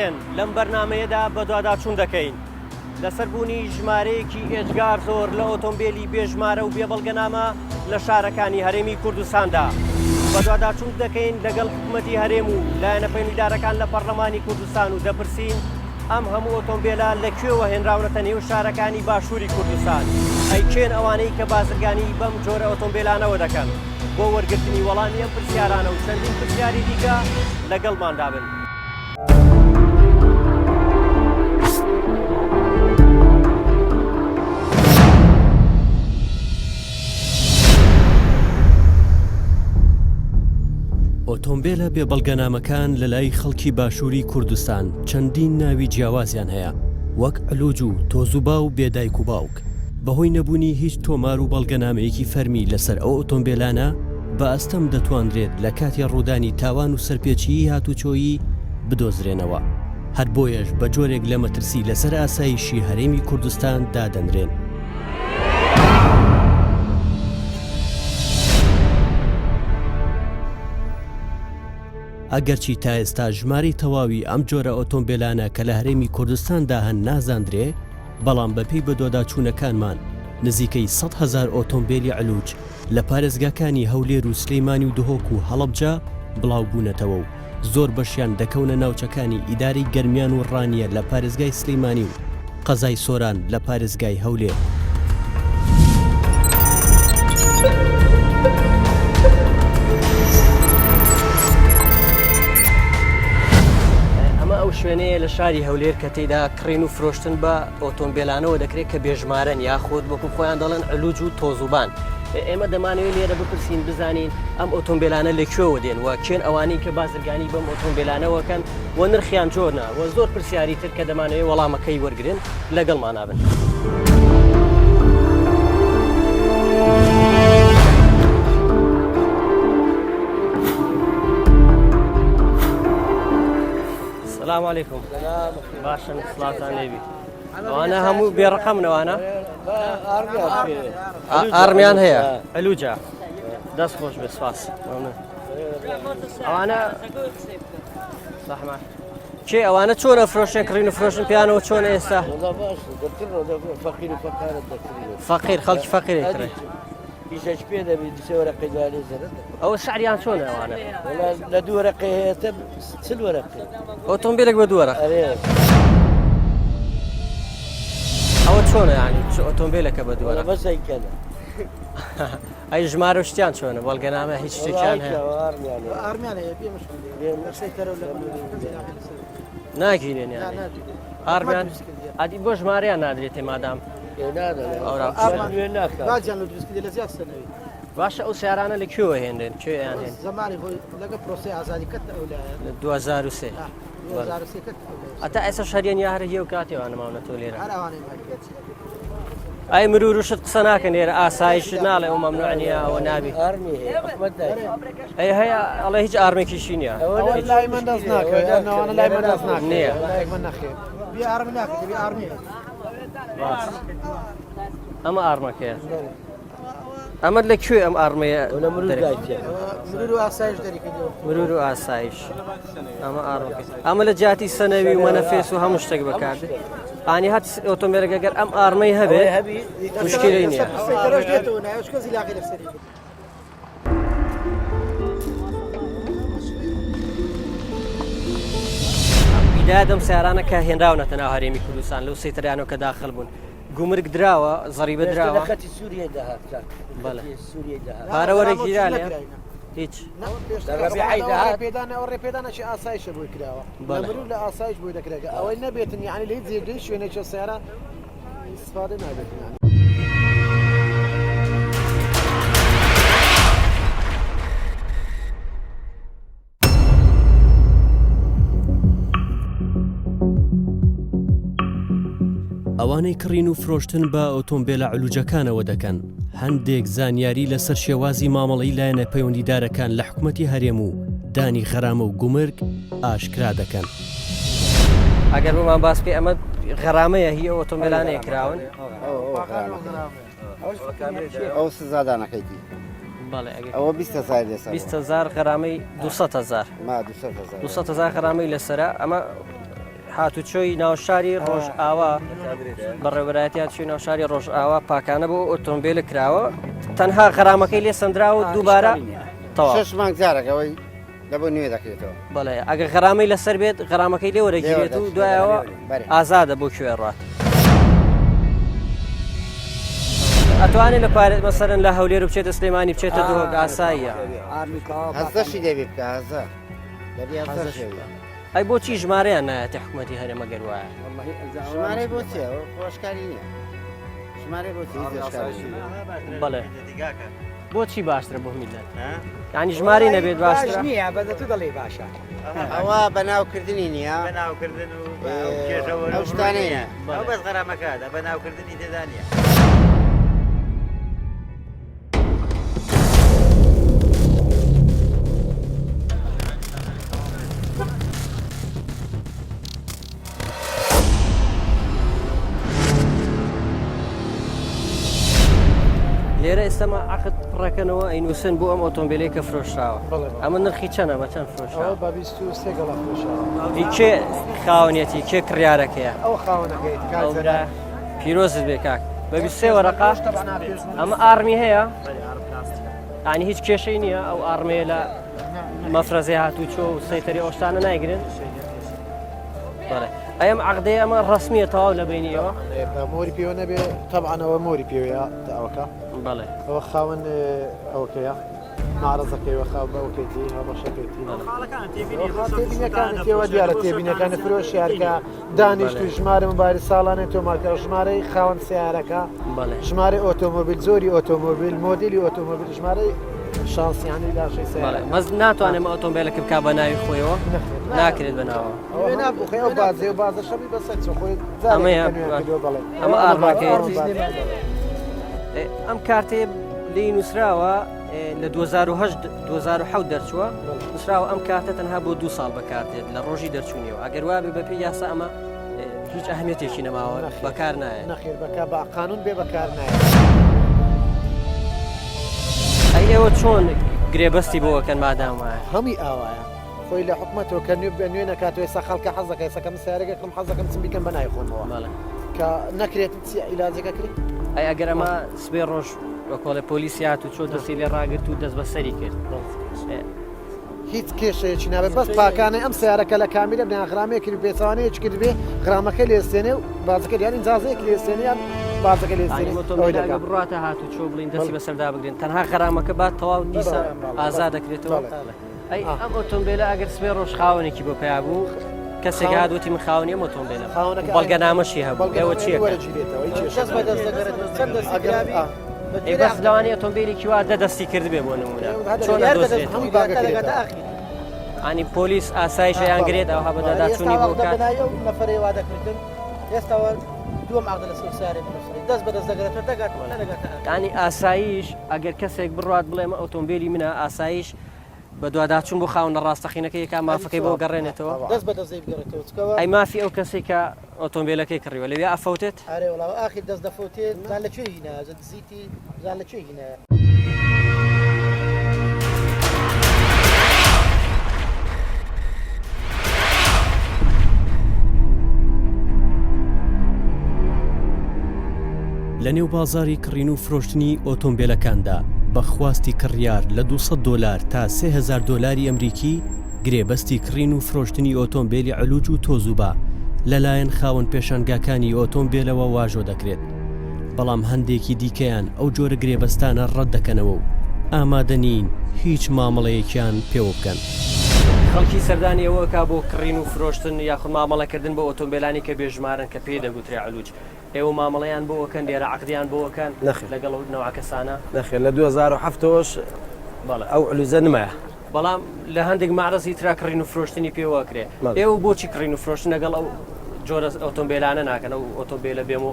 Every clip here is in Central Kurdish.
بڵێن لەم بەرنامەیەدا بەدواداچوون دەکەین لەسەر بوونی ژمارەیەکی ئێجگار زۆر لە ئۆتۆمبیلی بێژمارە و بێبەڵگەنامە لە شارەکانی هەرێمی کوردستاندا بەدواداچوون دەکەین لەگەڵ حکوومەتی هەرێم و لایەنە پەیوەندیدارەکان لە پەرلەمانی کوردستان و دەپرسین ئەم هەموو ئۆتۆمبیلە لەکوێوە هێنراونەتە نێو شارەکانی باشووری کوردستان ئەیکێن ئەوانەی کە بازرگانی بەم جۆرە ئۆتۆمبیلانەوە دەکەن بۆ وەرگرتنی وەڵامی ئەم پرسیارانە و چەندین پرسیاری دیکە لەگەڵماندا بن. ئۆتۆمبیلە بێبەڵگەنامەکان لە لای خەڵکی باشووری کوردستان چەندین ناوی جیاوازیان هەیە وەک ئەلوج و تۆزوبا و بێدایک و باوک بەهۆی نەبوونی هیچ تۆمار و بەڵگەنامەیەکی فەرمی لەسەر ئەو ئۆتۆمبیلانە بە ئەستەم دەتوانرێت لە کاتی ڕوودانی تاوان و سەرپێچیی هاتوچۆیی بدۆزرێنەوە هەر بۆیەش بە جۆرێک لە مەترسی لەسەر ئاسایشی هەرێمی کوردستان دادەنرێن. ئەگەرچی تا ئێستا ژماری تەواوی ئەم جۆرە ئۆتۆمبیلانە کە لە هەرێمی کوردستاندا هەن نازاندرێ بەڵام بەپێی بەدواداچوونەکانمان نزیکەی 100,000 ئۆتۆمبیلی ئەلوج لە پارێزگاکانی هەولێر و سلەیمانی و دهۆک و هەڵەبجە بڵاو بوونەتەوە و زۆر بەشیان دەکەونە ناوچەکانی ئیداری گەرمیان و ڕانیە لە پارێزگای سلەیمانی و قەزای سۆران لە پارێزگای هەولێر. ئەو شوێنەیە لە شاری هەولێر کە تێیدا کڕین و فرۆشتن بە ئۆتۆمبیلانەوە دەکرێت کە بێژمارن یاخۆت وەکو خۆیان دەڵێن ئەلوج و تۆزوبان. ئێمە دەمانەوێت لێرە بپرسین بزانین ئەم ئۆتۆمبیلانە لەکوێوە دێن و کێن ئەوانەی کە بازرگانی بەم ئۆتۆمبیلانەوەکەن و نرخیان جۆرنا و زۆر پرسیاری تر کە دەمانەوێت وەڵامەکەی وەرگن لەگەڵمان نابن. السلام عليكم. باشن سلاطان ليبي. وانا هم برقمنا وانا ارميان هي علوجا داس خوش بس فاس وانا صح ما شيء وانا شلون افروش كرين فروشن بيانو شلون هسه والله باش دكتور فقير وفقار فقير خلق فقير يكره ايش بيده بيدي ورقه جالي زرد او السعريان شلون وانا والله لا دو ورقه هي تب سل ورقه اوتومبيلك بدو ورقه او شلون يعني اوتومبيلك بدو ورقه بس هيك كذا اي جمار وشتيان شلون والقنامه هيك شتي كان ارميان هي في مشكله سيتر ولا ناكلين يعني ارميان ادي بوش ماريا نادريتي مادام باش او سيارانه لكيو هندن شو يعني زماني لقى بروسي ازادي كت ولا 2003 2003 كت اتا اسا شهرين يا هرجي وكاتي وانا ما نتوليرا انا وانا اي مرور وشت قسناك نير اسايش ناله وممنوعني ونابي ارمي اي هي الله هيج ارمي كيشينيا والله ما دزناك انا لا ما دزناك لا ما نخي بي ارمي بي ارمي اما ارمك اما لك شو ام ارمي ولا مرور اسايش دري كده مرور اسايش اما ارمك اما لجاتي سنوي ومنافس وها مشتق بكاد اني هات اوتومبيل اگر ام ارمي هبه مشكله ني بداية سيارانه كهنراونه تنا هريمي كردستان لو سيتريانو كداخل بون گومرگ دراوە زەریبە دراوە خەتی سووریە داهات بەڵێ سووریە داهات پارەوەرێکی داێ هیچ پێدانە ئەو ڕێپێدانەی ئاسایشە بۆی کراوە مرور لە ئاسایش بۆی دەکرێت ئەوەی نەبێتن یعنی لە هیچ جێگەی شوێنێکی سیارە استفادە نابێت. ئەوانەی کڕین و فرۆشتن بە ئۆتۆمبیلە علوجەکانەوە دەکەن هەندێک زانیاری لەسەر شێوازی مامەڵەی لایەنە پەیوەندیدارەکان لە حکوومەتی هەرێم و دانی غەرامە و گومرگ ئاشکرا دەکەن. ئەگەر بمان باس پێ ئەمە غەرامەیە هی ئۆتۆمبیلانەیە کراون ئەو سزادانەکەیتی ئەوە 20,000 غەرامەی 200,000 غەرامەی لەسرە ئەمە هاتوچۆی ناوشاری ڕۆژئاوا بەڕێوەبەرایەتیان چووی ناوشاری ڕۆژئاوا پاکانە بۆ ئۆتۆمبیلە کراوە تەنها غەرامەکەی لێ سندراوە دووبارە تەواو 6 مانگ جارێکەوەی لەبۆ نوێ دەکرێتەوە بەڵێ ئەگەر غەرامەی لەسەر بێت غەرامەکەی لێ وەرەگیرێت و دوایەوە ئازادە بۆ کوێ ڕات ئەتوانێت لە پارێت مەسەرەن لە هەولێر و بچێتە سلێمانی بچێتە دووەک ئاساییە هەزدەشی دەبێت بکە هەزە دەبێ هەزدە شێوی ئەی بۆچی ژمارەیان نایەتە حکوومەتی هەرێمە گەر وایە ژمارەی بۆ چێ خۆشکاری نییە ژمارەی بۆ بەڵێ بۆچی باشترە بۆ میلەت یعنی ژماری نەبێت باشتر نییە بەدە تو دەڵێ باشە ئەوە بەناوکردنی نییە بەناوکردن و ئەو شتانەیە ئەو بەس غەرامەکەدا بەناوکردنی تێدا نیە لێرە ئێستاما عقد پڕەکەنەوە ئەینووسن بۆ ئەم ئۆتۆمبیلەی کە فرۆشراوە ئەمە نرخی چەندە بە چەند فرۆشراوە بە 23 گەڵا فرۆشراوە کێ خاوەنێتی کێ کڕیارەکەیە ئەو خاوەنەکەی ئەودا پیرۆزت بێ کاک بە 23 وەرەقا ئەمە ئارمی هەیە ئانی هیچ کێشەی نییە ئەو ئارمەیە لە مەفرەزێ هاتوچۆ و سەیتەری ئەوشتانە نایگرن بەڵێ ئەم عقدەیە ئەمە ڕسمیە تەواو لە بینیەوە مۆری پێوە نەبێ تەبعانەوە مۆری پێوەیە ئەوەکە بەڵێ ئەوە خاوەن ئەوکەیە مارەزەکەیەوە خاو بەوکەیتی هەبەشەکەیتی تێبینەکانی تێوە دیارە تێبینەکانی فرۆشی هەرکە دانیشت و ژمارە مباری ساڵانێت تۆمارکە ژمارەی خاوەن سیارەکە ژمارە ئۆتۆمۆبیل زۆری ئۆتۆمۆبیل مۆدلی ئۆتۆمۆبیل ژمارەی شانسیانی لاشەی سیارە مەز ناتوانێت ئۆتۆمبیلەکە بکا بە ناوی خۆیەوە ناکرێت بەناوە نابخێ ئەو بازێ و بازە شەمی بەسەر خۆی ئەمە ئارماکەی ئەم کارتێ لی نووسراوە لە 2010 دەرچووە نووسراوە ئەم کارتە تەنها بۆ 2 ساڵ بەکارتێت لە ڕۆژی دەرچوونیەوە ئەگەر وا بێ بەپێی یاسا ئەمە هیچ ئەهمیەتێکی نەماوە بەکار نایە نەخێر بەکار بە قانون بێ بەکار نایە ئەی ئێوە چۆن گرێبەستی بۆەکەن مادام وایە هەمی ئاوایە خۆی لە حکومەتەوە کە نوێ نکاتوێ سا خەڵکە حەزەکەی سەکەم سیارەکەم حەزەکەم چ بیکەم بەنای خۆمەوە کە نەکرێت چی عیلاجەکە کرد ئەی ئەگەر ئەمە سبێ ڕۆژ وەکۆڵە پۆلیسی هات و چۆ دەستی لێ ڕاگرت و دەست بەسەری کرد هیچ کێشەیەکی نابێت بەس پاکانە ئەم سیارەکە لە کامیرە بنیان غرامەیەکی پێچوانەیەکی کرد بێ غرامەکە لێستێنێ و بازەکە یان ئینجازەیەکی لێستێنیان بازەکە لێستێنێ بڕاتە هات و چۆ بڵین دەستی بەسەردا بگرین تەنها غەرامەکە با تەواو دیسە ئازاد دەکرێتەوە ئەی ئەم ئۆتۆمبیلە ئەگەر سبێ ڕۆژ خاوەنێکی بۆ پیا بوو کەسێک هاتوتی من خاوەنی ئەم ئۆتۆمبیلە بەڵگە نامەشی هەبوو ئێوە چییە ئەی بەس لەوانەیە ئۆتۆمبیلێکی وا دەستی کرد بێ بۆ نمونە چۆن دۆزرێت ئانی پۆلیس ئاسایشە یانگرێت ئەوها بەدەداچوونی بۆ کات نەفرەی وا دەکردن ئێستاوە دووەم عقد لە سەر دەست بەدەست دەگرێتەوە دەگات ینی ئاسایش ئەگەر کەسێک بڕات بڵێ ئەمە ئۆتۆمبیلی منە ئاسایش بە دوواداچوون بۆ خاونە ڕاستەقینەکە یەکا مافەکەی بۆ گەڕێنێتەوە دەست بەدەست بگرێتەوە ئەی مافی ئەو کەسێک کە ئۆتۆمبیلەکەی کڕیوە لەوێ ئەفەوتێت ئارێ وڵاو ئاخر دەست دەفەوتێت زان لەکوێ هینە زیتی زان لەکوێ هینە لە نێو بازاری کڕین و فرۆشتنی ئۆتۆمبیلەکاندا بەخواستی کڕیار لە $200 تا $3000 ئەمریکی گرێبەستی کڕین و فرۆشتنی ئۆتۆمبیلی علوج و تۆزوبا لەلایەن خاوەن پێشانگاکانی ئۆتۆمبیلەوە واژۆ دەکرێت بەڵام هەندێکی دیکەیان ئەو جۆرە گرێبەستانە ڕەت دەکەنەوە و ئامادە نین هیچ مامەڵەیەکیان پێوە بکەن خەڵکی سەردانی ئەوەکە بۆ کڕین و فرۆشتن یاخود مامەڵەکردن بۆ ئۆتۆمبیلانی کە بێژمارن کە پێی دەگوترێ علوج ئێوە مامەڵەیان بۆەکەن لێرە عقدیان بۆەکەن لەگەڵ نەوە کەسانە نەخێر لە 2007ەوەش ئەو علوزە نمایە بەڵام لە هەندێک مارەزی ترا کڕین و فرۆشتنی پێوەکرێ ئێوە بۆچی کڕین و فرۆشتن لەگەڵ ئەو جۆرە ئۆتۆمبیلانە ناکەن ئەو ئۆتۆمبیلە بێم و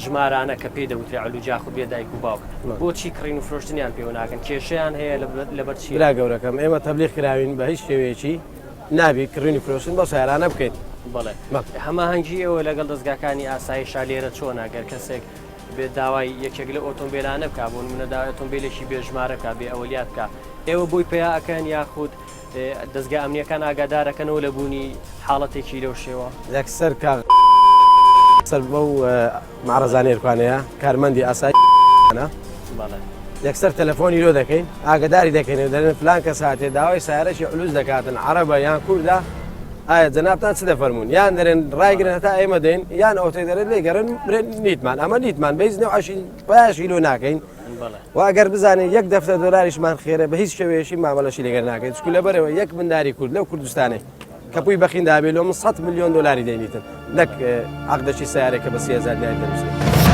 ژمارانە کە پێی دەوترێ علوج یاخود بێ دایک و باوک بۆچی کڕین و فرۆشتنیان پێوە ناکەن کێشەیان هەیە لەبەرچی لا گەورەکەم ئێمە تەبلیغ کراوین بە هیچ شێوەیەکی نابێ کڕینی فرۆشتن بۆ سیارانە بکەیت بەڵێ هەماهەنگی ئەوە لەگەڵ دەستگاکانی ئاسایشا لێرە چۆن ئەگەر کەسێک بێ داوای یەکێک لە ئۆتۆمبیلانە بکە بۆ منە داوای ئۆتۆمبیلێکی بێژمارەکە بێ ئەولیات بکە ئێوە بۆی پێیا ئەکەن یاخود دەستگا ئەمنیەکان ئاگادارەکەنەوە لە بوونی حاڵەتێکی لەو شێوە یەکسەر کار سەر بەو معرەزانێرکوانەیە کارمەندی ئاسایی بەڵێ یەکسەر تەلەفۆنی لۆ دەکەین ئاگداری دەکەین دەڵێن فلان کەس هاتێ داوای سیارەشی علوز دەکاتن عەرەبە یان کووردا ئایا جەنابتان چ دەفەرمونون یان دەرێن ڕایگرن هەتا ئێمە دێن یان ئەوتەی دەرێت لێگەڕن نیتمان ئەمە نیتمان بەیزنێ پاشی لۆ ناکەین و ئەگەر بزانین یەک دەفتەر دۆلاریشمان خێرە بە هیچ شێوەیەشی مامەڵەشی لەگەر ناکەین چکو لەبەرەوە یەک بنداری کورد لەو کوردستانی کەپوی بەخیندا بێت لۆ من 100 میلیۆن دلاری دەینیتن لەک عەقدەشی سیارێکە بە 30,000 دیار دەنووسێت.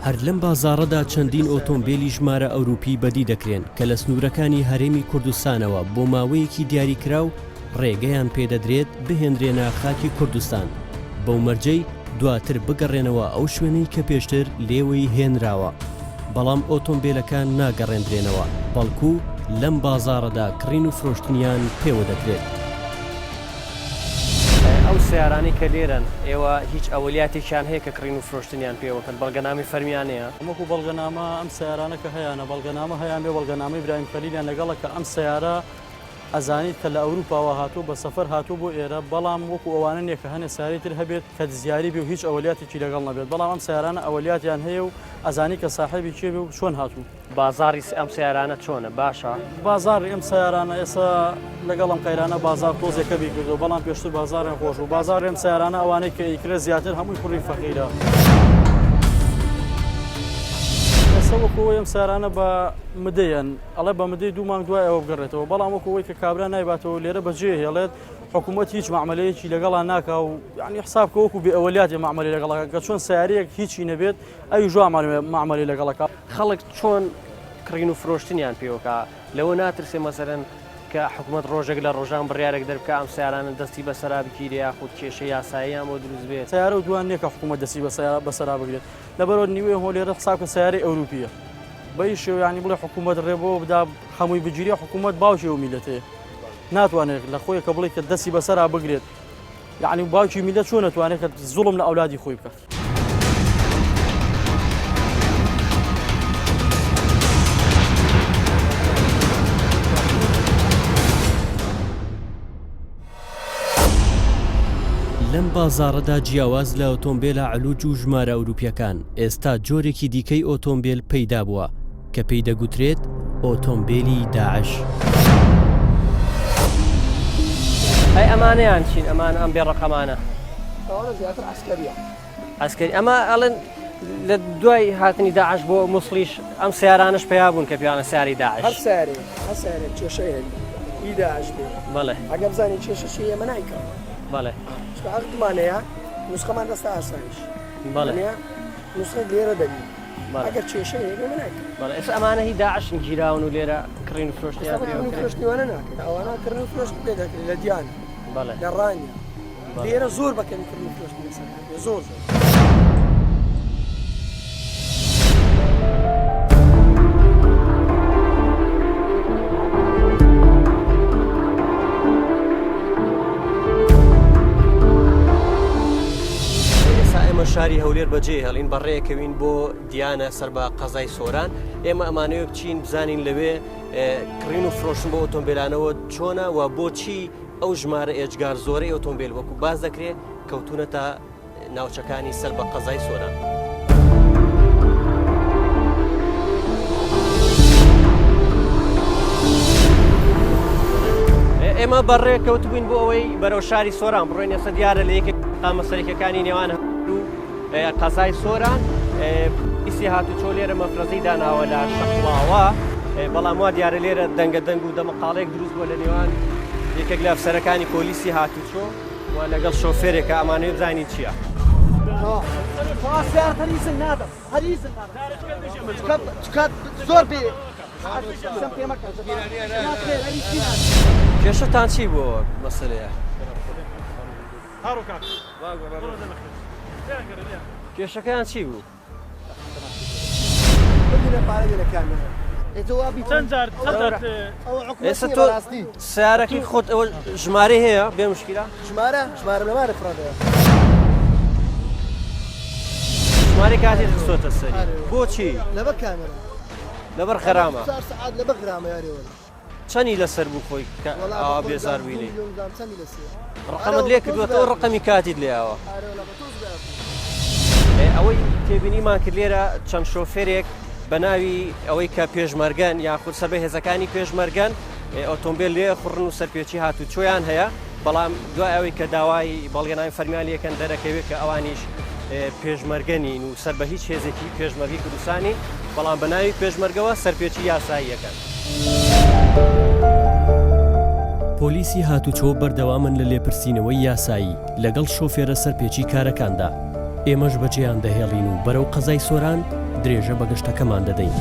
هەر لەم بازاڕەدا چەندین ئۆتۆمبیلی ژمارە ئەوروپی بەدی دەکرێن کە لە سنوورەکانی هەرێمی کوردستانەوە بۆ ماوەیەکی دیاریکراو ڕێگەیان پێدەدرێت بهێنرێنە خاکی کوردستان بەو مەرجەی دواتر بگەڕێنەوە ئەو شوێنەی کە پێشتر لێوەی هێنراوە بەڵام ئۆتۆمبیلەکان ناگەڕێندرێنەوە بەڵکو لەم بازاڕەدا کڕین و فرۆشتنیان پێوە دەکرێت. ئەو سیارانی کە لێرن ئێوە هیچ ئەولیاتێکیان هەیە کە کڕین و فرۆشتنیان پێوەکەن بەڵگەنامی فەرمیانەیە ئەمەکو بەڵگەنامە ئەم سیارانە کە هەیەە بەڵگەنامە هەیەیان بێ بەڵگەنامەی برایم خەلیلیان لەگەڵە کە ئەم سیارە ئەزانیت کە لە ئەوروپاوە هاتوو بە سەفەر هاتوو بۆ ئێرە بەڵام وەکو ئەوانە نیە کە هەنێ سیاری تر هەبێت کە زیاری بێ و هیچ ئەولیاتێکی لەگەڵ نەبێت بەڵام ئەم سیارانە ئەولیاتیان هەیە و ئەزانی کە ساحێبی چێ بێ و چۆن هاتوو. بازاری ئەم سیارانە چۆنە باشە بازاری ئەم سیارانە ئێستا لەگەڵ ئەم قەیرانە بازار تۆزێکە بیکردو بەڵام پێشتر بازاریان خۆش و بازار ئەم سیارانە ئەوانەی کە ئیکرە زیاتر هەمووی کوڕی فەقیرە. ئێستا وەکو ئەم سیارانە بە مدەیەن ئەڵێ بە مدەی 2 مانگ دوای ئەوە بگەڕێتەوە بەڵام وەکەوەی کە کابرا نایباتەوە لێرە بەجێ هێڵێت حکوومەت هیچ معاملەیەکی لەگەڵا ناکا و یعنی حساب کە وەکو بێ ئەولیاتی معاملەی لەگەڵەکە کە چۆن سیارەیەک هیچی نەبێت ئەوی ژوا معاملەی لەگەڵەکە. خەڵک چۆن کڕین و فرۆشتنیان پێوەکە لەوە ناترسێ مەسەرەن کە حکوومەت ڕۆژێک لە ڕۆژان بڕیارێک دەربکە ئەم سیارانە دەستی بەسەرا بگیرێ یاخود کێشە یاساییان بۆ دروست بێت سیارە و دوان نییە کە حکوومەت دەستی بەسەرا بگرێت لەبەرەوە نیوێ هۆلێرە حساب کە سیارەی ئەوروپیە بەی شێوەیانی بڵێ حکوومەت ڕێبەوە بدا هەمووی بگیرێ حکوومەت باوکی و میلەتەیە ناتوانێت لە خۆی کە بڵێ کە دەستی بەسەرا بگرێت یعنی باوکی میلەت چۆن ناتوانێت کە زوڵم لە ئەولادی خۆی بکات. لەم بازاڕەدا جیاواز لە ئۆتۆمبیلە علوج و ژمارە ئەوروپیەکان ئێستا جۆرێکی دیکەی ئۆتۆمبیل پەیدا بووە کە پێی دەگوترێت ئۆتۆمبیلی داعش. ئەی ئەمانەیان چین ئەمان ئەم بێڕەقەمانە زیاتر عسکەریە ئەسکەری ئەمە ئەڵێن لە دوای هاتنی داعش بۆ مووسڵیش ئەم سیارانش پێیا بوون کە پیانە سیاری داعش هەر سیارێ هەر سیارێک کێشەیە هی داعش بێ بەڵێ ئەگە بزانین کێشەشی ئێمە نایکەم بەڵێ عقدمانەیە نوسخەمان دەستا ئاسانیش بەڵێ نوسخە لێرە دەبین ئەگەر کێشەیە ئێمە نایکەم بەڵێ ئێستا ئەمانە هی داعشن گیراون و لێرە کڕین و فرۆشتیان فرۆشتنیوانە ناکەن ئەوانە کردن فرۆشت پێ دەکرێت لە دیان بەڵێ لە ڕانیە لێرە زۆر بەکەن کردن فرۆشتنی لەسەر زۆر شاری هەولێر بەجێ هەڵین بەڕێکەوین بۆ دیانە سەر بە قەزای سۆران ئێمە ئەمانەیە بچین بزانین لەوێ کڕین و فرۆشتن بۆ ئۆتۆمبیلانەوە چۆنە و بۆچی ئەو ژمارە ئێجگار زۆرەی ئۆتۆمبیل وەکو باز دەکرێت کەوتونە تا ناوچەکانی سەر بە قەزای سۆران. ئێمە بەڕێکەوت بووین بۆ ئەوەی بەرەو شاری سۆران بڕۆین ئێستا دیارە لە یەکێک مەسەرەکەەکانی نێوان قەزای سۆران ئیسی هاتوچۆ لێرە مەفرەزەی داناوە لە شەقڵاوە بەڵام وا دیارە لێرە دەنگە دەنگ و دەمەقاڵێک دروست بۆ لە نێوان یەکێک لە ئەفسەرەکانی پۆلیسی هاتوچۆ و لەگەڵ شۆفێرێکە ئەمانەیە بزانین چییە. زۆر بێ کێشەتان چی بۆ مەسەلەیە؟ کێشەکەیان چی بوو؟ ئێستا تۆ سیارەکەی خۆت ئەوە ژمارەی هەیە بێ موشکیلە؟ ژمارە لەمارە فرادەیە ژمارەی کاتی دەستۆتە سەری بۆچی؟ لەبە کامێرە لەبەر خەرامە 4 ساعات لەبەر خەرامە یاریەوە چەندی لەسەر بوو خۆی بێزار بووینی چەندی لەسێ ڕقەمت لێ کردوەوە ڕقەمی کاتیت لێەوە ئەوەی تێبینیمان کرد لێرە چەند شۆفێرێک بە ناوی ئەوەی کە پێشمەرگەن یاخود سەربەی هێزەکانی پێشمەرگەن ئۆتۆمبیل لێ خوڕن و سەرپێچی هاتو چۆیان هەیە بەڵام دوای ئەوەی کە داوای بەڵگەناوی فەرمیالیەکەن دەرەکەوێت کە ئەوانیش پێشمەرگەنین و سەر بە هیچ هێزێکی پێشمەرگی کوردستانی بەڵام بە ناوی پێشمەرگەوە سەرپێچی یاساییەکەن. پۆلیسی هاتوچۆ بەردەوامن لە لێپرسینەوەی یاسایی لەگەڵ شۆفێرە سەرپێچی کارەکاندا. ئێمەش بەجێیان دەهێڵین و بەرەو قەزای سۆران درێژە بە گەشتەکەمان دەدەین.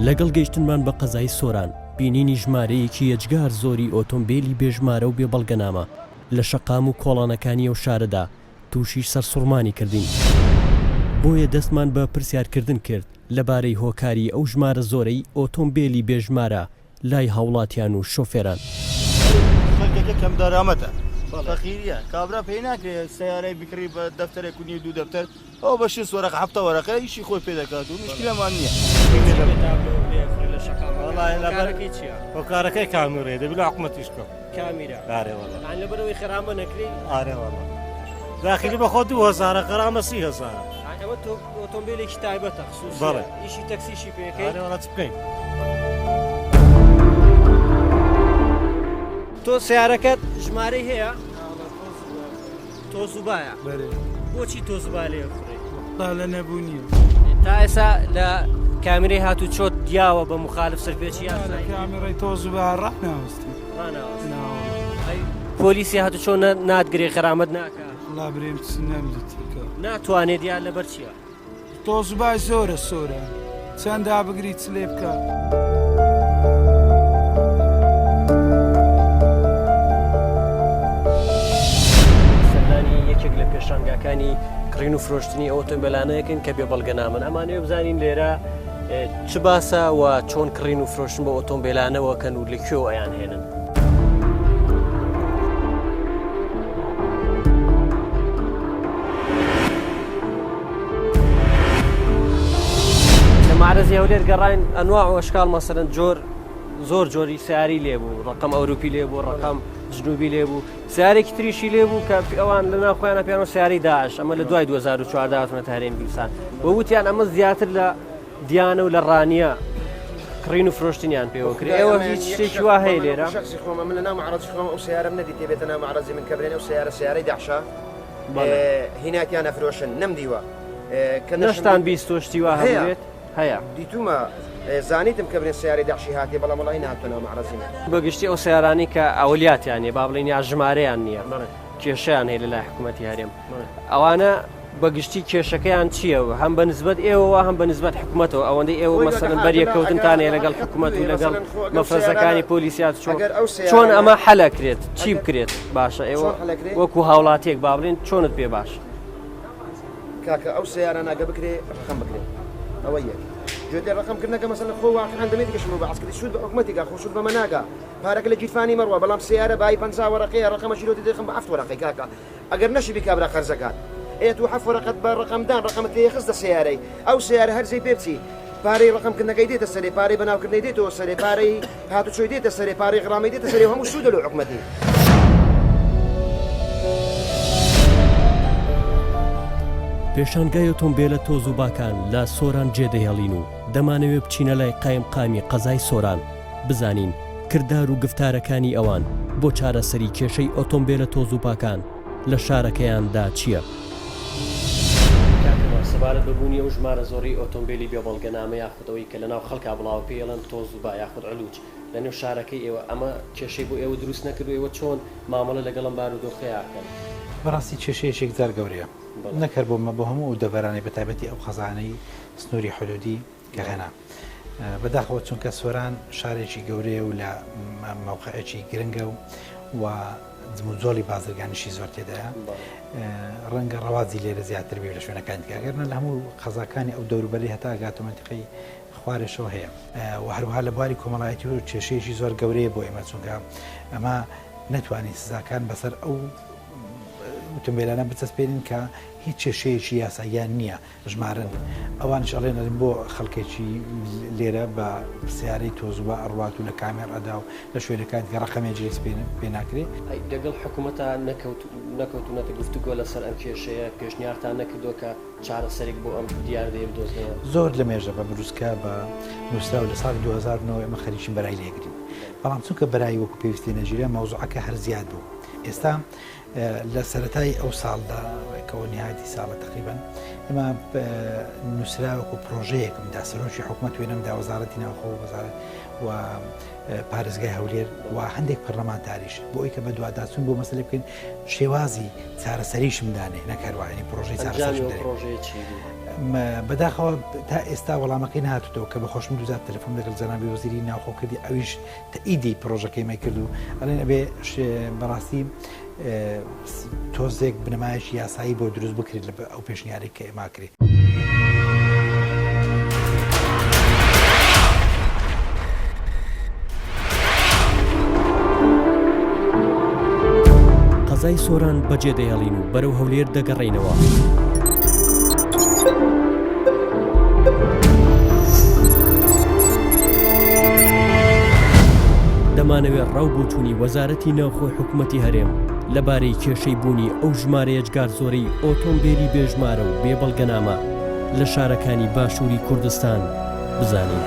لەگەڵ گەیشتنمان بە قەزای سۆران بینینی ژمارەیەکی یەجگار زۆری ئۆتۆمبیلی بێژمارە و بێبەڵگەنامە لە شەقام و کۆڵانەکانی ئەو شارەدا تووشی سەرسوڕمانی کردین. بۆیە دەستمان بە پرسیارکردن کرد لەبارەی هۆکاری ئەو ژمارە زۆرەی ئۆتۆمبیلی بێژمارە لای هاوڵاتیان و شۆفێران. خەڵکێکە کەم دارامەتە فەقیریە کابرا پێی ناکرێت سیارەی بکڕی بە دەفتەرێک و 2 دەفتەر ئەو بەشی سوەرەق هەفتە وەرەقە ئیشی خۆی پێ دەکات و مشکلەمان نییە. هۆکارەکەی کامێرەیە دەبێت لە حکومەتیش بکەم کامیرە لەبەرەوەی خەرامە نەکری داخلی بە خۆ 2000 قەرامە 30,000 ئەمە تۆ ئۆتۆمبیلێکی تایبەتە خصوصی ئیشی تەکسیشی پێەکەی بکەین. تۆ سیارەکەت ژمارەی هەیە تۆزوبایە بۆچی تۆزوبا لێ خوڕی لە نەبوونی تا ئێستا لە کامیرەی هاتو چۆت دیاوە بە مخالف سەرپێچی یاسایی کامێرەی تۆزوبا ڕاهناوەستی پۆلیسی هاتو چۆن ناتگرێ خەرامەت ناکە لا برێم نەمدیتیکە ناتوانێت دیان لەبەر چییە تۆزوبای زۆرە سۆرە چەندا بگریت لێ بکە. یەکێک لە پێشانگاکانی کڕین و فرۆشتنی ئۆتۆمبیلانەیەکن کە بێ بەڵگەنامن ئەمانەیە بزانین لێرە چ باسە و چۆن کڕین و فرۆشتن بە ئۆتۆمبیلانەوەکەن و لەکوێ ئەیان هێنن. لە مارەزی هەولێر گەڕاین ئەنواع و ئەشکال مەسەرەن زۆر جۆری سیاری لێبوو ڕقم ئەوروپی لێبوو ڕقم جنوبی لێبوو سیارێکی تریشی لێبوو کە ئەوان لە ناوخۆیانە پێیان سیاری داعش ئەمە لە دوای 2014 هاتونە هەرێمی کوردستان بۆ وتیان ئەمە زیاتر لە دیانە و لە ڕانیە کڕین و فرۆشتنیان پێوە کرد ئێوە هیچ شتێکی وا هەیە لێرە شخصی خۆمە من لە ناو معرەزی خۆم ئەو سیارەم نەدی تێبێتە ناو معرەزی من کە برێنێ و سیارەی داعشە هیناکیان ئەفرۆشن نەمدیوە کە نەشتان بیستۆشتی وا هەبێت هەیە دیتومە زانیتم کە برێن سیاری داعشی هاتێ بەڵام وڵی نهاتوە ناو معرەزی من بەگشتی ئەو سیارانی کە ئەولیاتیان نیە با بڵێن یا ژمارەیان نییە کێشەیان هەیە لە لای حکوومەتی هەرێم ئەوانە بەگشتی کێشەکەیان چییە و هەم بە نسبەت ئێوەوە هەم بە نسبەت حکوومەتەوە ئەوەندەی ئێوە مەسەرن بەریەکەوتنتانەیە لەگەڵ حکوومەت و لەگەڵ مەفرەزەکانی پۆلیسیات چۆن ئەمە حەلەکرێت چی بکرێت باشە ئێوە وەکو هاوڵاتیەک با بڵێن چۆنت پێ باش کاکە ئەو سیارە ناگە بکرێ ڕقم بکرێت ئەوە یەک جودێ ڕقمکردنەکە مەسەلا خۆ واقعان دەمێت گەشتم بە عسکری سوود بە حکومەتیگا خۆ سوود بەمە ناگا پارەکە لە جیرفانی مەڕوە بەڵام سیارە بای 50 وەرەقەیە ڕقەمەشی لۆ دەخم بە 7 وەرەقەی کاکە ئەگەر نەشی بیکابرا خەرزەکات ئێ تو 7 وەرەقەت بە ڕقەمدان ڕقەمت لێ خستە سیارەی ئەو سیارە هەرزەی پێ بچی پارەی ڕقمکردنەکەی دێتە سەرێ پارەی بەناوکردنەی دێتەوە سەرێ پارەی هاتوچۆی دێتە سەرێ پارەی غڕامی دێتە سەرێ هەموو سوودە لە حکومەتی پێشانگای ئۆتۆمبیلە تۆزوباکان لە سۆران جێدەهێڵین و دەمانەوێت بچینە لای قایم قامی قەزای سۆران بزانین کردار و گفتارەکانی ئەوان بۆ چارەسەری کێشەی ئۆتۆمبیلە تۆزوباکان لە شارەکەیاندا چییە؟ سەبارەت بەبوونی ئەو ژمارە زۆری ئۆتۆمبیلی بێبەڵگەنامە یاخودەوەی کە لەناو خەڵکا بڵاو پێڵەن تۆزوبا یاخود علوچ لە نێو شارەکەی ئێوە ئەمە کێشەی بۆ ئێوە دروست نەکردو ئێوە چۆن مامەڵە لەگەڵم بارودۆخەیەکەن بەڕاستی کێشەیەشێک زار گەورەیە نەکرد بۆمە بۆ هەموو دەڤەرانی بەتایبەتی ئەو خەزانەی سنووری حدودی کە هێنا بەداخەوە چونکە سۆران شارێکی گەورەیە و لە موقعێکی گرنگە و جۆڵی بازرگانیشی زۆر تێدایە ڕەنگە ڕەوازی لێرە زیاتر بێ لە شوێنەکانی کاگەرنە لە هەموو خەزاکانی ئەو دەوروبەری هەتا گاتۆمەتیقی خوارشەوە هەیە و هەروەها لە بواری کۆمەڵایەتی و کێشەیەکی زۆر گەورەیە بۆ ئێمە چونکە ئەمە نەتوانین سزاکان بەسەر ئەو ئۆتۆمبیلانە بچەسپێنین کە هیچ کێشەیەکی یاساییان نییە ژمارن ئەوانش ئەڵێن بۆ خەڵکێکی لێرە بە سیارەی تۆز بە ئەڕوات و لە کامێڕەدا و لە شوێنەکان کە ڕقەمێجی پێ ناکرێت دەگەڵ حکوومەتە نەکەوتونەتە گفتوگۆ لەسەر ئەم کێشەیە پێشنیارتان نەکردووە کە چارەسەرێک بۆ ئەم دیاردەیە بدۆزنەوە زۆر لە مێژە بە بروسکە بە نووسرا و لە ساڵی 2009 ئەمە خەریکین بەرای لێگرین بەڵام چونکە بەرای وەکو پێویستی نەژیرە مەوزوعەکە هەر زیاد بوو ئێستا لە سەرەتای ئەو ساڵدا کەەوە نهایەتی ساڵە تقریبان ئێمە نووسراوەکو پرۆژەیەکمدا سەرۆکی حکوومەت وێنەمدا وەزارەتی ناوخۆ وەزارەت و پارێزگای هەولێر و هەندێک پەرلەمانتاریش بۆ ئەوی کە بە دوواداچوون بۆ مەسلە بکەین شێوازی چارەسەریشمدانێ نەکاروایانی پرۆژەی چارەسەری بەداخەوە تا ئێستا وەڵامەکەی نهاتوتەوە کە بە خۆشم دوزار تەلەفۆن لەگەڵ جەنابی وەزیری ناوخۆ کردی ئەویش تەئیدی پرۆژەکەی مای کرد و ئەڵێن ئەبێ بەڕاستی تۆزێک بنەمایشی یاسایی بۆ دروست بکرێت لە ئەو پێشنیارێک کە ئێمە کرێت. قەزای سۆران بەجێ دەهێڵین و بەرەو هەولێر دەگەڕێینەوە. دەمانەوێت ڕاو بۆچوونی وەزارەتی ناوخۆ حکوومەتی هەرێم لەبارەی کێشەی بوونی ئەو ژمارە ئەجگار زۆرەی ئۆتۆمبیلی بێژمارە و بێبەڵگەنامە لە شارەکانی باشووری کوردستان بزانین.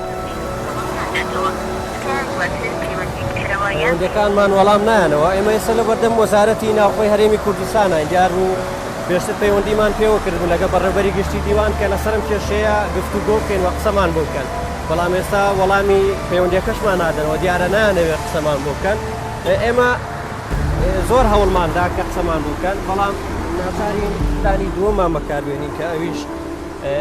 پەیوەندیەکانمان وەڵام نایەنەوە ئێمە ئێستا لە بەردەم وەزارەتی ناوخۆی هەرێمی کوردستانە دیار و پێشتر پەیوەندیمان پێوە کردبوو لەگە بەڕێوەبەری گشتی دیوان کە لەسەرم کێشەیە گفتوگۆ بکەین و قسەمان بۆ بکەن بەڵام ئێستا وەڵامی پەیوەندیەکەشمان نادەنەوە دیارە نایەنەوێت قسەمان بۆ بکەن ئێمە زۆر هەوڵماندا کە قسەمان بۆ بکەن بەڵام ناچارین دانی دووەمان بەکاربێنین کە ئەویش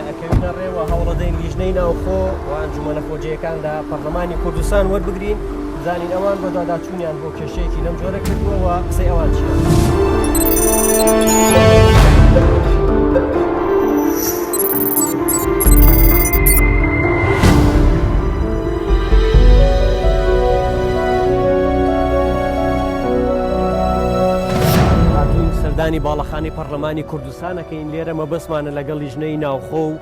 ئەکەوینە ڕێوە هەوڵەدەین لیژنەی ناوخۆ و ئەنجومەنە خۆجیەکاندا پەرلەمانی کوردستان وەربگرین زانین ئەوان بە دواداچوونیان بۆ کێشەیەکی لەم جۆرە کردووەوە قسەی ئەوان چیە؟ سەردانی باڵەخانی پەرلەمانی کوردستانەکەین لێرە مەبەستمانە لەگەڵ لیژنەی ناوخۆ و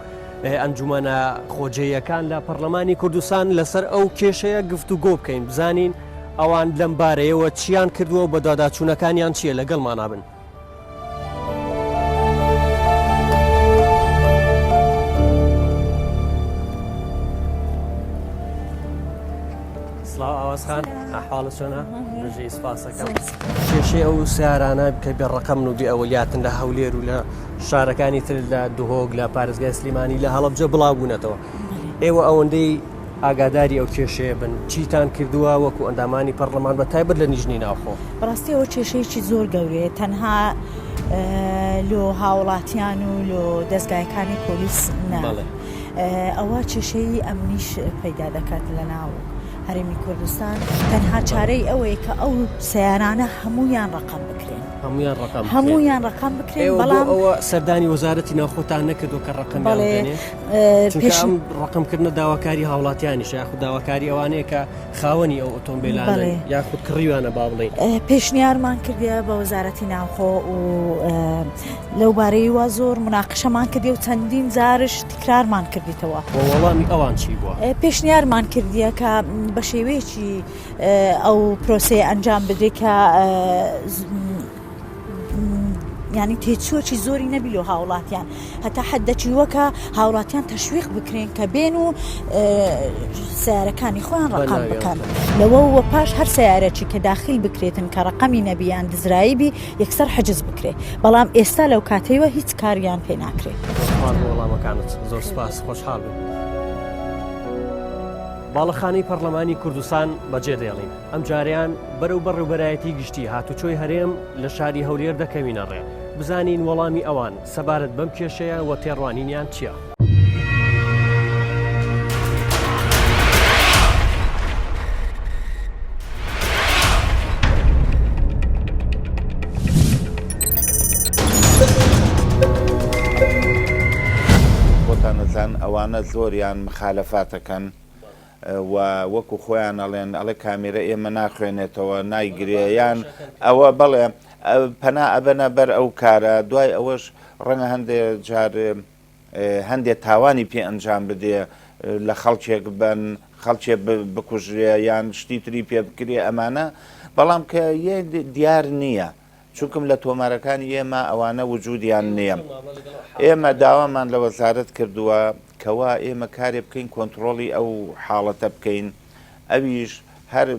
ئەنجومەنە خۆجێیەکان لە پەرلەمانی کوردستان لەسەر ئەو کێشەیە گفتوگۆ بکەین بزانین ئەوان لەم بارەیەوە چیان کردووە بە داداچوونەکانیان چییە لەگەڵمانە بن. سڵاو ئاوازخان ئەحواڵە چۆنە؟ ژێ سپاسەکەم. کێشەی ئەو سیارانە کە بێڕەقەم و بێ ئەوەلیاتن لە هەولێر و لە شارەکانی تر لە دوهۆک لە پارێزگای سلیمانی لە هەڵەبجە بڵاو بوونەتەوە. ئێوە ئەوەندەی ئاگاداری ئەو کێشەیە بن چیتان کردووە وەکو ئەندامانی پەرلەمان بە تایبەت لە نیژنی ناوخۆ؟ بەڕاستی ئەوە کێشەیەکی زۆر گەورەیە تەنها لۆ هاوڵاتیان و لۆ دەستگایەکانی پۆلیس ئەوە کێشەی ئەمنیش پەیدا دەکات لە ناو هەرێمی کوردستان تەنها چارەی ئەوەیە کە ئەو سیارانە هەموویان ڕقم بکرێن هەموویان ڕقم بکرێن بەڵام ئەوە سەردانی وەزارەتی ناوخۆتان نەکردو کە ڕقم ئەم ڕقمکردنە داواکاری هاوڵاتیانیش یاخود داواکاری ئەوانەیە کە خاوەنی ئەو ئۆتۆمبیلانە یاخود کڕیوانە با بڵێن پێشنیارمان کردیە بە وەزارەتی ناوخۆ و لەو بارەی وا زۆر مناقشەمان کردی و چەندین جارش تکرارمان کردیتەوە وەڵامی ئەوان چی بووە؟ پێشنیارمان کردیە کە بە شێوەیەکی ئەو پرۆسەیە ئەنجام بدرێت کە ینی تێچۆکی زۆری نەبیل و هاوڵاتیان هەتا حەدەچی وەکە هاوڵاتیان تەشویق بکرێن کە بێن و سیارەکانی خۆیان ڕقم بکەن لەوە وە پاش هەر سیارەکی کە داخل بکرێتن کە ڕقەمی نەبییان دزراییبی یەکسەر حەجز بکرێت بەڵام ئێستا لەو کاتەوە هیچ کاریان پێ ناکرێت. وەڵامەکانت زۆر سپاس خۆشحاڵ بن. باڵەخانەی پەرلەمانی کوردستان بەجێ دێڵین ئەم جاریان بەرەو بەڕێوبەرایەتی گشتی هاتوچۆی هەرێم لە شاری هەولێر دەکەوینە ڕێ بزانین وەڵامی ئەوان سەبارەت بەم کێشەیە و تێڕوانینیان چییە؟ بۆتانەزان ئەوانە زۆریان مخالەفاتەکەن و وەکو خۆیان ئەڵێن ئەڵێ کامێرە ئێمە ناخوێنێتەوە نایگرێیان ئەوە بەڵێ پەنا ئەبەنە بەر ئەو کارە دوای ئەوەش ڕەنگە هەندێک جار هەندێک تاوانی پێ ئەنجام بدێ لە خەڵکێک بن خەڵکێ بکوژرێ یان شتی تری پێ بکرێ ئەمانە بەڵام کە یە دیار نییە چونکم لە تۆمارەکانی ئێمە ئەوانە وجودیان نییە ئێمە داوامان لە وەزارەت کردووە کەوا ئێمە کارێ بکەین کۆنتترۆلی ئەو حاڵەتە بکەین ئەویش هەر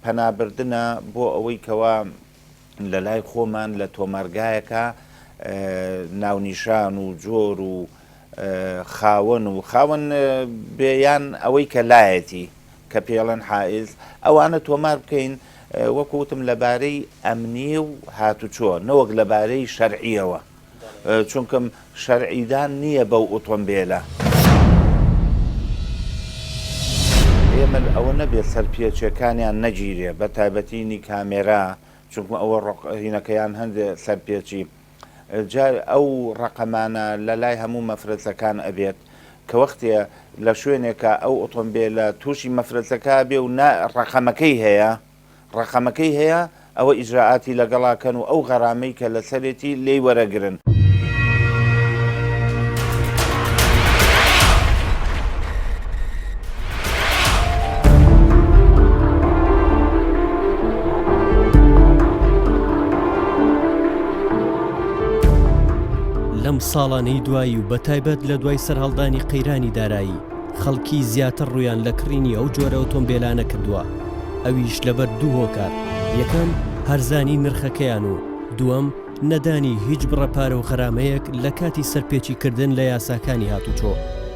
پەنابردنە بۆ ئەوەی کەوا لە لای خۆمان لە تۆمارگایەکە ناونیشان و جۆر و خاوەن بێیان ئەوەی کە لایەتی کە پێڵەن حائز ئەوانە تۆمار بکەین وەکوتم لەبارەی ئەمنیە و هاتوچۆ نەوەک لەبارەی شەرعیەوە چونکەم شەرعیدان نییە بەو ئۆتۆمبیلە ئێمە ئەوە نەبێت سەرپێچەکانیان نەگیرێ بە تایبەتینی کامێرا چونکە ئەوە ڕقینەکەیان هەندێک سەرپێچی جار ئەو ڕقەمانە لە لای هەموو مەفرەتەکان ئەبێت کە وەختێ لە شوێنێکە ئەو ئۆتۆمبیلە تووشی مەفرەتەکە بێ و ڕقەمەکەی هەیە ئەوە ئیجراعاتی لەگەڵاکەن و ئەو غەرامەی کە لەسەرێتی لێی وەرەگرن. لەم ساڵانەی دوایی و بەتایبەت لە دوای سەرهەڵدانی قەیرانی دارایی خەڵکی زیاتر ڕویان لە کڕینی ئەو جۆرە ئۆتۆمبیلانە کردووە ئەویش لەبەر دوو هۆکار یەکەم هەرزانی نرخەکەیان و دووەم نەدانی هیچ بڕەپارە و خەرامەیەک لە کاتی سەرپێچیکردن لە یاساکانی هاتوچۆ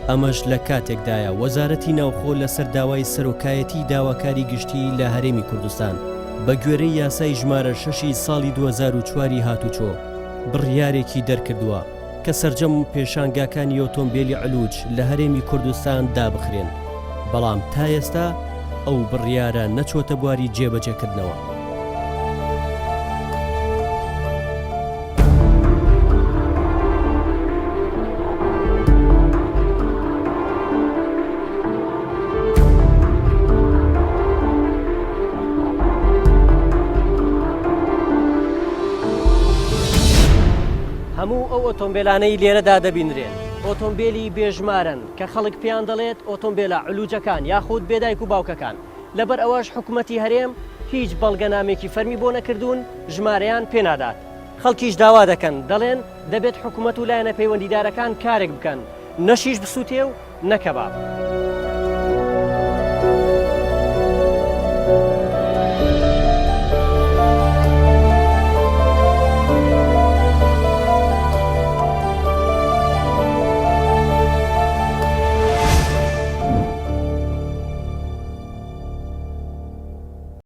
ئەمەش لە کاتێکدایە وەزارەتی ناوخۆ لەسەر داوای سەرۆکایەتی داواکاری گشتی لە هەرێمی کوردستان بە گوێرەی یاسای ژمارە 6 ساڵی 2004 هاتوچۆ بڕیارێکی دەرکردووە کە سەرجەم پێشانگاکانی ئۆتۆمبیلی علوج لە هەرێمی کوردستان دابخرێن بەڵام تا ئێستا ئەو بڕیارە نەچۆتە بواری جێبەجێکردنەوە. هەموو ئەو ئۆتۆمبیلانەی لێرەدا دەبینرێن ئۆتۆمبیلی بێژمارن کە خەڵک پێیان دەڵێت ئۆتۆمبیلە علوجەکان یاخود بێدایک و باوکەکان لەبەر ئەوەش حکوومەتی هەرێم هیچ بەڵگەنامێکی فەرمی بۆ نەکردوون ژمارەیان پێنادات خەڵکیش داوا دەکەن دەڵێن دەبێت حکوومەت و لایەنە پەیوەندیدارەکان کارێک بکەن نەشیش بسووتێ و نەکەباب.